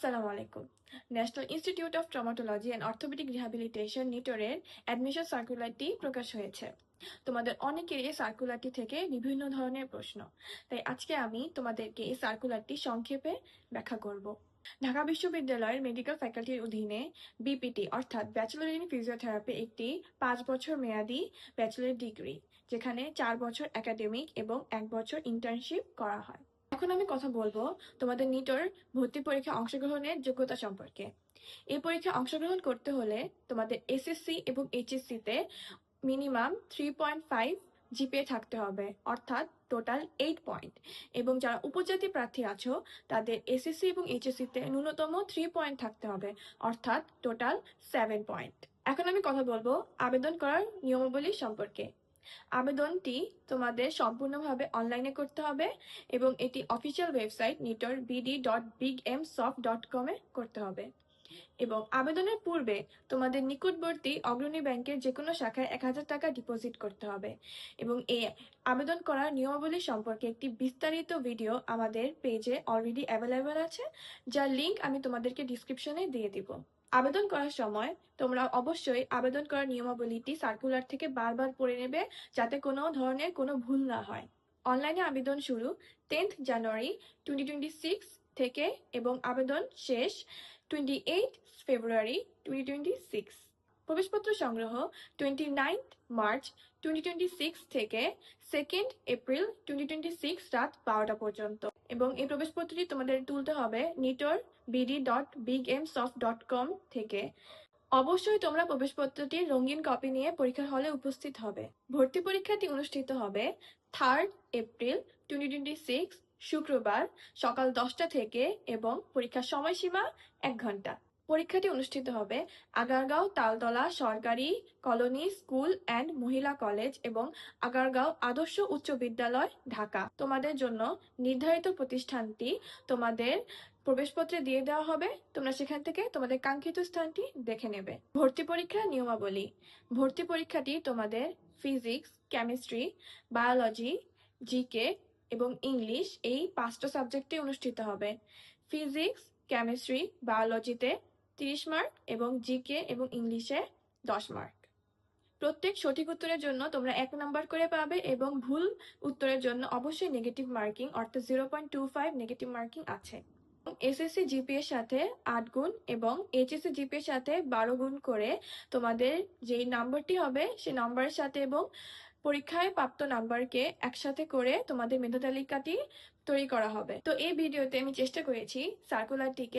আসসালামু আলাইকুম। National institute of traumatology and orthopaedic rehabilitation নিটোরের অ্যাডমিশন সার্কুলারটি প্রকাশ হয়েছে। তোমাদের অনেকের এই সার্কুলারটি থেকে বিভিন্ন ধরনের প্রশ্ন, তাই আজকে আমি তোমাদেরকে এই সার্কুলারটি সংক্ষেপে ব্যাখ্যা করব। ঢাকা বিশ্ববিদ্যালয়ের মেডিকেল ফ্যাকাল্টির অধীনে বিপিটি অর্থাৎ ব্যাচেলর ইন ফিজিওথেরাপি একটি 5 বছর মেয়াদী ব্যাচেলর ডিগ্রি, যেখানে 4 বছর একাডেমিক এবং 1 বছর ইন্টার্নশিপ করা হয়। এখন আমি কথা বলবো তোমাদের নিটোর ভর্তি পরীক্ষায় অংশগ্রহণের যোগ্যতা সম্পর্কে। এই পরীক্ষায় অংশগ্রহণ করতে হলে তোমাদের এসএসসি এবং এইচএসসি তে মিনিমাম 3.5 জিপিএ থাকতে হবে, অর্থাৎ টোটাল 8 পয়েন্ট। এবং যারা উপজাতি প্রার্থী আছো তাদের এসএসসি এবং এইচএসসি তে ন্যূনতম 3 পয়েন্ট থাকতে হবে, অর্থাৎ টোটাল 7 পয়েন্ট। এখন আমি কথা বলবো আবেদন করার নিয়মাবলী সম্পর্কে। আবেদনটি তোমাদের সম্পূর্ণভাবে অনলাইনে করতে হবে এবং এটি অফিসিয়াল ওয়েবসাইট nitor.bd.bigemsoft.com এ করতে হবে। এবং আবেদনের পূর্বে তোমাদের নিকটবর্তী অগ্রণী ব্যাংকের যে কোনো শাখায় 1000 টাকা ডিপোজিট করতে হবে। এবং এই আবেদন করার নিয়মাবলী সম্পর্কে একটি বিস্তারিত ভিডিও আমাদের পেজে অলরেডি অ্যাভেলেবেল আছে, যার লিঙ্ক আমি তোমাদেরকে ডিসক্রিপশনে দিয়ে দিব। আবেদন করার সময় তোমরা অবশ্যই আবেদন করার নিয়মাবলীটি সার্কুলার থেকে বারবার পড়ে নেবে, যাতে কোনো ধরনের কোনো ভুল না হয়। অনলাইনে আবেদন শুরু 10th জানুয়ারি 2026 থেকে এবং আবেদন শেষ 28 ফেব্রুয়ারি 2026। প্রবেশপত্র সংগ্রহ 29 মার্চ 2026 থেকে 2 এপ্রিল 2026 রাত 12টা পর্যন্ত। এবং এই প্রবেশপত্রটি তোমাদের তুলতে হবে nitor.bd.bigemsoft.com থেকে। অবশ্যই তোমরা প্রবেশপত্রটির রঙিন কপি নিয়ে পরীক্ষার হলে উপস্থিত হবে। ভর্তি পরীক্ষাটি অনুষ্ঠিত হবে 3 এপ্রিল 2026 শুক্রবার সকাল 10টা থেকে এবং পরীক্ষার সময়সীমা 1 ঘন্টা। পরীক্ষাটি অনুষ্ঠিত হবে আগারগাঁও তালতলা সরকারি কলোনি স্কুল অ্যান্ড মহিলা কলেজ এবং আগারগাঁও আদর্শ উচ্চ বিদ্যালয়, ঢাকা। তোমাদের জন্য নির্ধারিত প্রতিষ্ঠানটি তোমাদের প্রবেশপত্রে দিয়ে দেওয়া হবে, তোমরা সেখান থেকে তোমাদের কাঙ্ক্ষিত স্থানটি দেখে নেবে। ভর্তি পরীক্ষার নিয়মাবলী। ভর্তি পরীক্ষাটি তোমাদের ফিজিক্স, কেমিস্ট্রি, বায়োলজি, জিকে এবং ইংলিশ এই 5টা সাবজেক্টে অনুষ্ঠিত হবে। ফিজিক্স, কেমিস্ট্রি, বায়োলজিতে 30 মার্ক এবং জিকে এবং ইংলিশে 10 মার্ক। প্রত্যেক সঠিক উত্তরের জন্য তোমরা 1 নাম্বার করে পাবে এবং ভুল উত্তরের জন্য অবশ্যই নেগেটিভ মার্কিং অর্থাৎ 0.25 নেগেটিভ মার্কিং আছে। এসএসসি জিপিএর সাথে 8 গুণ এবং এইচএসসি জিপিএর সাথে 12 গুণ করে তোমাদের যেই নাম্বারটি হবে সেই নাম্বারের সাথে এবং পরীক্ষায় প্রাপ্ত নাম্বারকে একসাথে করে তোমাদের মেধা তালিকাটি তৈরি করা হবে। তো এই ভিডিওতে আমি চেষ্টা করেছি সার্কুলারটিকে